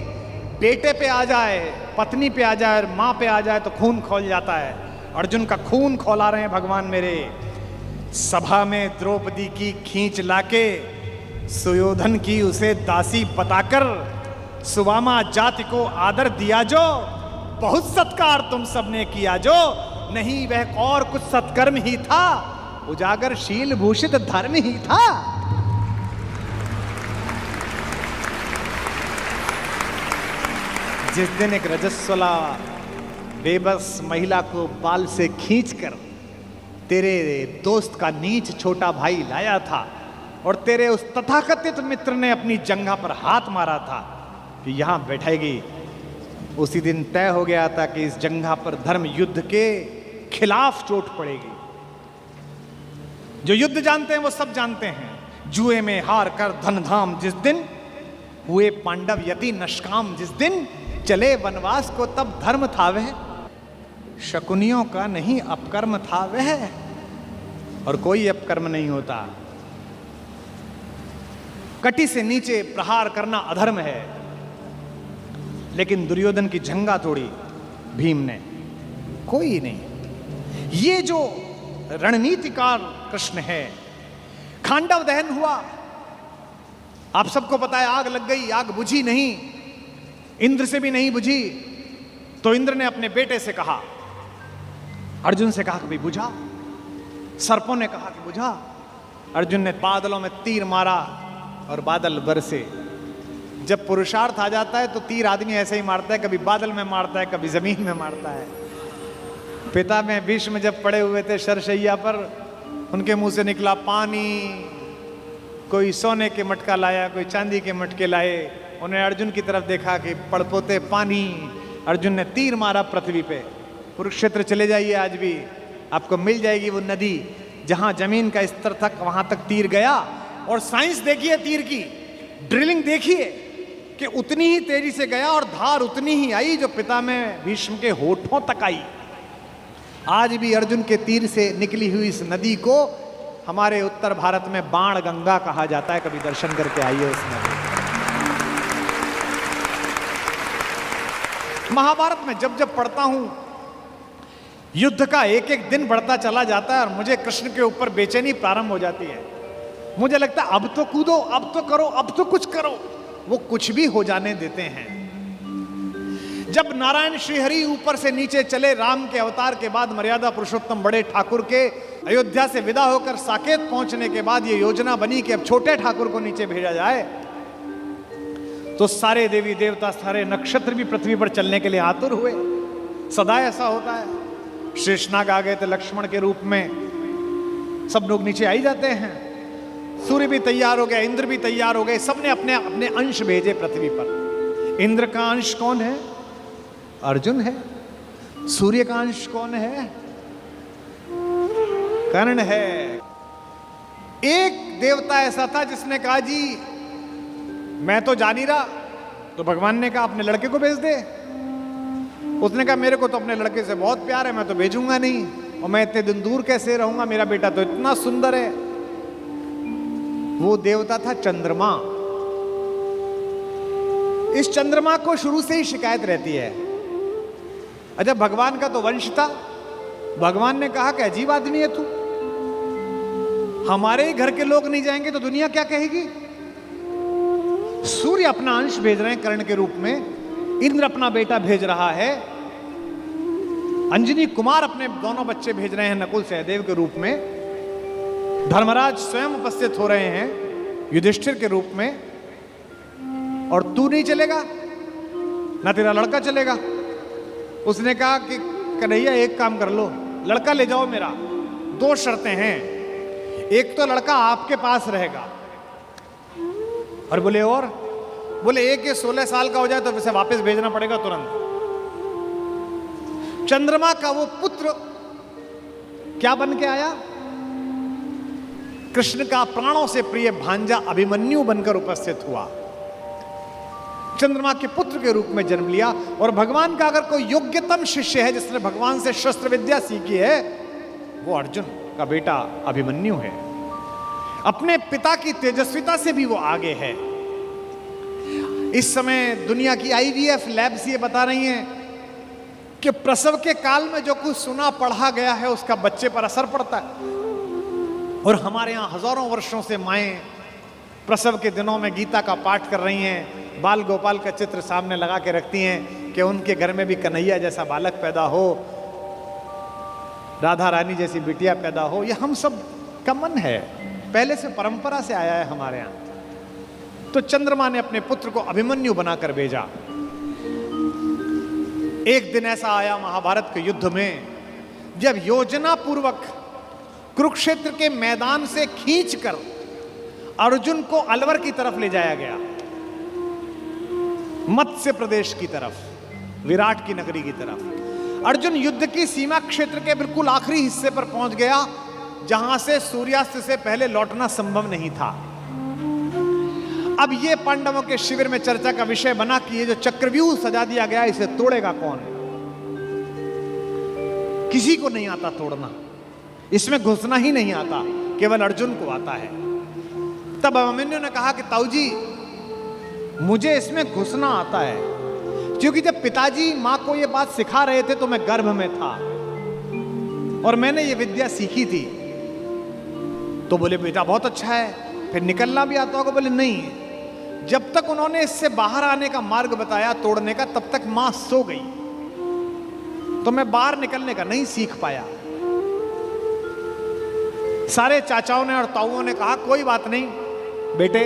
बेटे पे आ जाए, पत्नी पे आ जाए और मां पे आ जाए तो खून खौल जाता है। अर्जुन का खून खौला रहे हैं भगवान मेरे। सभा में द्रौपदी की खींच लाके, सुयोधन की उसे दासी बताकर, सुवामा जाति को आदर दिया जो, बहुत सत्कार तुम सबने किया जो। नहीं वह और कुछ सत्कर्म ही था, उजागर शील भूषित धर्म ही था। जिस दिन एक रजस्वला बेबस महिला को बाल से खींचकर तेरे दोस्त का नीच छोटा भाई लाया था, और तेरे उस तथाकथित मित्र ने अपनी जंघा पर हाथ मारा था कि यहां बैठेगी, उसी दिन तय हो गया था कि इस जंघा पर धर्म युद्ध के खिलाफ चोट पड़ेगी। जो युद्ध जानते हैं वो सब जानते हैं। जुए में हार कर धन धाम जिस दिन, हुए पांडव यति नष्काम जिस दिन। चले वनवास को तब धर्म था वह, शकुनियों का नहीं अपकर्म था वह। और कोई अपकर्म नहीं होता। कटी से नीचे प्रहार करना अधर्म है, लेकिन दुर्योधन की जंघा तोड़ी भीम ने, कोई नहीं। ये जो रणनीतिकार कृष्ण है। खांडव दहन हुआ, आप सबको पता है, आग लग गई, आग बुझी नहीं, इंद्र से भी नहीं बुझी। तो इंद्र ने अपने बेटे से कहा, अर्जुन से कहा कि भाई बुझा। सर्पों ने कहा कि बुझा। अर्जुन ने बादलों में तीर मारा और बादल बरसे। जब पुरुषार्थ आ जाता है तो तीर आदमी ऐसे ही मारता है, कभी बादल में मारता है, कभी जमीन में मारता है। पिता में भीष्म जब पड़े हुए थे शरशैया पर, उनके मुंह से निकला पानी, कोई सोने के मटका लाया, कोई चांदी के मटके लाए। उन्हें अर्जुन की तरफ देखा कि पड़पोते पानी। अर्जुन ने तीर मारा पृथ्वी पे। कुरुक्षेत्र चले जाइए, आज भी आपको मिल जाएगी वो नदी जहां जमीन का स्तर तक, वहां तक तीर गया। और साइंस देखिए तीर की, ड्रिलिंग देखिए कि उतनी ही तेजी से गया और धार उतनी ही आई जो पितामह भीष्म के होठों तक आई। आज भी अर्जुन के तीर से निकली हुई इस नदी को हमारे उत्तर भारत में बाण गंगा कहा जाता है। कभी दर्शन करके आइए उस नदी। महाभारत में जब जब पढ़ता हूं, युद्ध का एक एक दिन बढ़ता चला जाता है और मुझे कृष्ण के ऊपर बेचैनी प्रारंभ हो जाती है। मुझे लगता है अब तो कूदो, अब तो करो, अब तो कुछ करो। वो कुछ भी हो जाने देते हैं। जब नारायण श्रीहरि ऊपर से नीचे चले, राम के अवतार के बाद मर्यादा पुरुषोत्तम बड़े ठाकुर के अयोध्या से विदा होकर साकेत पहुंचने के बाद ये योजना बनी कि अब छोटे ठाकुर को नीचे भेजा जाए, तो सारे देवी देवता, सारे नक्षत्र भी पृथ्वी पर चलने के लिए आतुर हुए। सदा ऐसा होता है। शेषनाग आ गए थे लक्ष्मण के रूप में, सब लोग नीचे आ ही जाते हैं। सूर्य भी तैयार हो गया, इंद्र भी तैयार हो गए, सबने अपने अपने अंश भेजे पृथ्वी पर। इंद्र का अंश कौन है? अर्जुन है। सूर्य का अंश कौन है? कर्ण है। एक देवता ऐसा था जिसने कहा जी मैं तो जा नहीं रहा, तो भगवान ने कहा अपने लड़के को भेज दे। उसने कहा मेरे को तो अपने लड़के से बहुत प्यार है, मैं तो भेजूंगा नहीं, और मैं इतने दिन दूर कैसे रहूंगा, मेरा बेटा तो इतना सुंदर है। वो देवता था चंद्रमा। इस चंद्रमा को शुरू से ही शिकायत रहती है। अच्छा, भगवान का तो वंश था। भगवान ने कहा कि अजीब आदमी है तू, हमारे ही घर के लोग नहीं जाएंगे तो दुनिया क्या कहेगी। सूर्य अपना अंश भेज रहे हैं कर्ण के रूप में, इंद्र अपना बेटा भेज रहा है, अंजनी कुमार अपने दोनों बच्चे भेज रहे हैं नकुल सहदेव के रूप में, धर्मराज स्वयं उपस्थित हो रहे हैं युधिष्ठिर के रूप में, और तू नहीं चलेगा ना तेरा लड़का चलेगा। उसने कहा कि कन्हैया एक काम कर लो, लड़का ले जाओ मेरा, दो शर्तें हैं, एक तो लड़का आपके पास रहेगा, और बोले एक ये 16 साल का हो जाए तो इसे वापस भेजना पड़ेगा तुरंत। चंद्रमा का वो पुत्र क्या बन के आया? कृष्ण का प्राणों से प्रिय भांजा अभिमन्यु बनकर उपस्थित हुआ। चंद्रमा के पुत्र के रूप में जन्म लिया। और भगवान का अगर कोई योग्यतम शिष्य है जिसने भगवान से शस्त्र विद्या सीखी है, वो अर्जुन का बेटा अभिमन्यु है। अपने पिता की तेजस्विता से भी वो आगे है। इस समय दुनिया की आईवीएफ लैब्स ये बता रही हैं कि प्रसव के काल में जो कुछ सुना पढ़ा गया है उसका बच्चे पर असर पड़ता है। और हमारे यहाँ हजारों वर्षों से माएं प्रसव के दिनों में गीता का पाठ कर रही हैं, बाल गोपाल का चित्र सामने लगा के रखती हैं कि उनके घर में भी कन्हैया जैसा बालक पैदा हो, राधा रानी जैसी बिटिया पैदा हो। ये हम सब का मन है, पहले से परंपरा से आया है हमारे यहाँ। तो चंद्रमा ने अपने पुत्र को अभिमन्यु बनाकर भेजा। एक दिन ऐसा आया महाभारत के युद्ध में, जब योजना पूर्वक कुरुक्षेत्र के मैदान से खींचकर अर्जुन को अलवर की तरफ ले जाया गया, मत्स्य प्रदेश की तरफ, विराट की नगरी की तरफ। अर्जुन युद्ध की सीमा क्षेत्र के बिल्कुल आखिरी हिस्से पर पहुंच गया, जहां से सूर्यास्त से पहले लौटना संभव नहीं था। अब ये पांडवों के शिविर में चर्चा का विषय बना कि ये जो चक्रव्यूह सजा दिया गया इसे तोड़ेगा कौन? किसी को नहीं आता तोड़ना, इसमें घुसना ही नहीं आता, केवल अर्जुन को आता है। तब अभिमन्यु ने कहा कि ताऊ जी मुझे इसमें घुसना आता है, क्योंकि जब पिताजी मां को ये बात सिखा रहे थे तो मैं गर्भ में था और मैंने ये विद्या सीखी थी। तो बोले बेटा बहुत अच्छा है, फिर निकलना भी आता होगा? बोले नहीं, जब तक उन्होंने इससे बाहर आने का मार्ग बताया तोड़ने का, तब तक मां सो गई, तो मैं बाहर निकलने का नहीं सीख पाया। सारे चाचाओं ने और ताऊओं ने कहा कोई बात नहीं बेटे,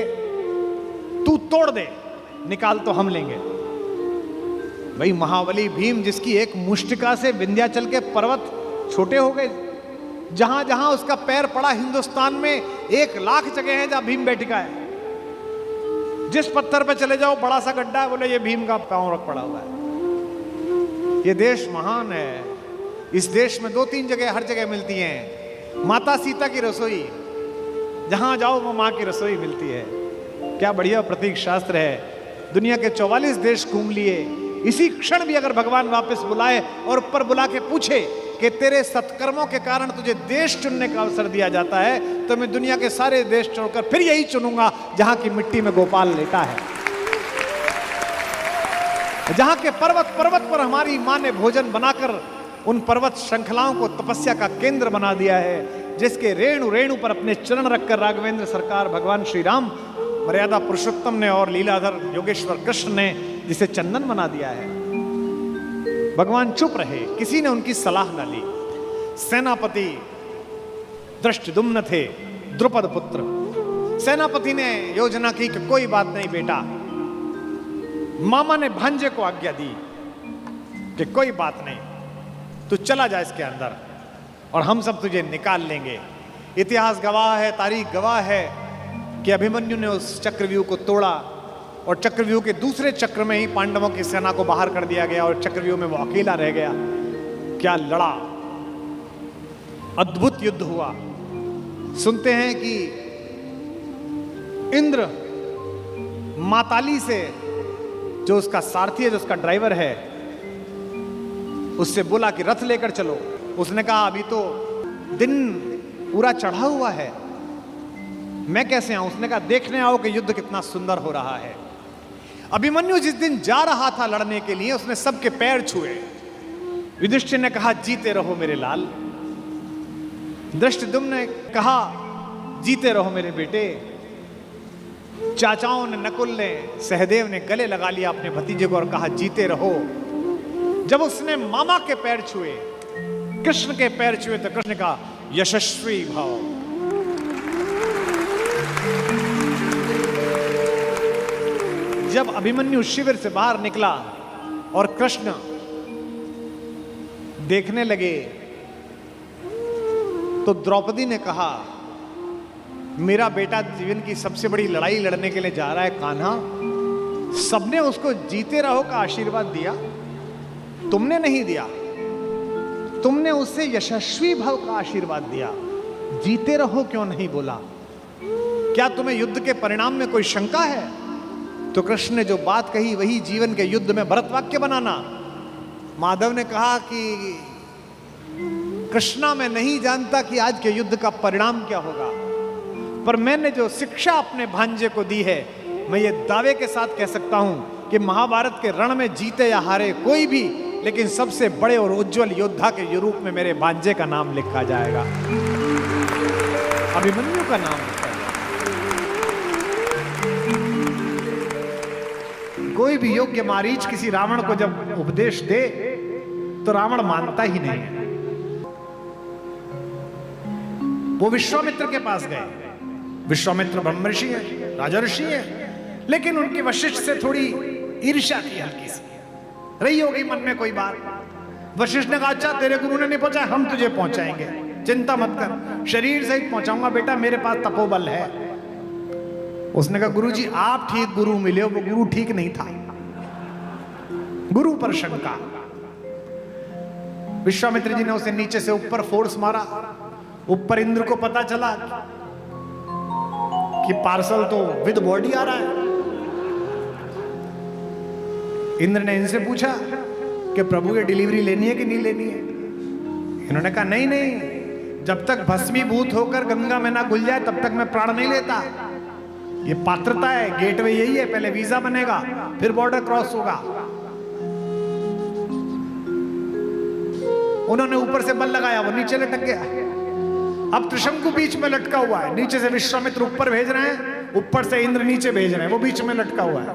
तू तोड़ दे, निकाल तो हम लेंगे। भाई महाबली भीम जिसकी एक मुष्टिका से विंध्याचल के पर्वत छोटे हो गए, जहां जहां उसका पैर पड़ा हिंदुस्तान में 1,00,000 जगह है जहां भीम बैठिका है। जिस पत्थर पे चले जाओ बड़ा सा गड्ढा है, बोले ये भीम का पांव रख पड़ा हुआ है। ये देश महान है। इस देश में 2-3 जगह हर जगह मिलती हैं माता सीता की रसोई, जहां जाओ वो मां की रसोई मिलती है। क्या बढ़िया प्रतीक शास्त्र है। दुनिया के 44 देश घूम लिए। इसी क्षण भी अगर भगवान वापस बुलाए और ऊपर बुला के पूछे कि तेरे सत्कर्मों के कारण तुझे देश चुनने का अवसर दिया जाता है, तो मैं दुनिया के सारे देश छोड़कर फिर यही चुनूंगा जहां की मिट्टी में गोपाल लेटा है, जहां के पर्वत पर्वत पर हमारी मां ने भोजन बनाकर उन पर्वत श्रृंखलाओं को तपस्या का केंद्र बना दिया है, जिसके रेणु रेणु पर अपने चरण रखकर राघवेंद्र सरकार भगवान श्री राम मर्यादा पुरुषोत्तम ने और लीलाधर योगेश्वर कृष्ण ने जिसे चंदन बना दिया है। भगवान चुप रहे, किसी ने उनकी सलाह न ली। सेनापति धृष्टद्युम्न थे, द्रुपद पुत्र। सेनापति ने योजना की कि कोई बात नहीं बेटा। मामा ने भांजे को आज्ञा दी कि कोई बात नहीं, तू चला जा इसके अंदर और हम सब तुझे निकाल लेंगे। इतिहास गवाह है, तारीख गवाह है कि अभिमन्यु ने उस चक्रव्यूह को तोड़ा और चक्रव्यूह के दूसरे चक्र में ही पांडवों की सेना को बाहर कर दिया गया और चक्रव्यूह में वो अकेला रह गया। क्या लड़ा, अद्भुत युद्ध हुआ। सुनते हैं कि इंद्र माताली से, जो उसका सारथी है, जो उसका ड्राइवर है, उससे बोला कि रथ लेकर चलो। उसने कहा अभी तो दिन पूरा चढ़ा हुआ है, मैं कैसे आऊं? उसने कहा देखने आओ कि युद्ध कितना सुंदर हो रहा है। अभिमन्यु जिस दिन जा रहा था लड़ने के लिए, उसने सबके पैर छुए। युधिष्ठिर ने कहा जीते रहो मेरे लाल। धृष्टद्युम्न ने कहा जीते रहो मेरे बेटे। चाचाओं ने, नकुल ने, सहदेव ने गले लगा लिया अपने भतीजे को और कहा जीते रहो। जब उसने मामा के पैर छुए, कृष्ण के पैर छुए, तो कृष्ण ने कहा यशस्वी भाव। जब अभिमन्यु शिविर से बाहर निकला और कृष्ण देखने लगे, तो द्रौपदी ने कहा मेरा बेटा जीवन की सबसे बड़ी लड़ाई लड़ने के लिए जा रहा है कान्हा, सबने उसको जीते रहो का आशीर्वाद दिया, तुमने नहीं दिया। तुमने उससे यशस्वी भव का आशीर्वाद दिया, जीते रहो क्यों नहीं बोला? क्या तुम्हें युद्ध के परिणाम में कोई शंका है? तो कृष्ण ने जो बात कही वही जीवन के युद्ध में भरत वाक्य बनाना। माधव ने कहा कि कृष्णा मैं नहीं जानता कि आज के युद्ध का परिणाम क्या होगा, पर मैंने जो शिक्षा अपने भांजे को दी है, मैं ये दावे के साथ कह सकता हूं कि महाभारत के रण में जीते या हारे कोई भी, लेकिन सबसे बड़े और उज्जवल योद्धा के रूप में मेरे भांजे का नाम लिखा जाएगा, अभिमन्यु का नाम लिखा जाएगा। कोई भी योग्य मारीच किसी रावण को जब उपदेश दे तो रावण मानता ही नहीं है। वो विश्वामित्र के पास गए। विश्वामित्र ब्रह्म ऋषि है, राजा ऋषि है, लेकिन उनकी वशिष्ठ से थोड़ी ईर्ष्या थी, हल्की सी रही हो गई मन में कोई बात। वशिष्ठ ने कहा अच्छा तेरे गुरु ने नहीं पहुंचाया, हम तुझे पहुंचाएंगे, चिंता मत कर, शरीर सहित पहुंचाऊंगा बेटा, मेरे पास तपोबल है। उसने कहा गुरुजी आप ठीक गुरु मिले हो, वो गुरु ठीक नहीं था, गुरु पर शंका। विश्वामित्र जी ने उसे नीचे से ऊपर फोर्स मारा। ऊपर इंद्र को पता चला कि पार्सल तो विद बॉडी आ रहा है। इंद्र ने इनसे पूछा कि प्रभु ये डिलीवरी लेनी है कि नहीं लेनी है? इन्होंने कहा नहीं नहीं, जब तक भस्मीभूत होकर गंगा में ना घुल जाए तब तक मैं प्राण नहीं लेता। ये पात्रता है, गेटवे यही है, पहले वीजा बनेगा फिर बॉर्डर क्रॉस होगा। उन्होंने ऊपर से बल लगाया, वो नीचे लटक गया। अब त्रिशंकु बीच में लटका हुआ है, नीचे से विश्वामित्र ऊपर भेज रहे हैं, ऊपर से इंद्र नीचे भेज रहे हैं, वो बीच में लटका हुआ है।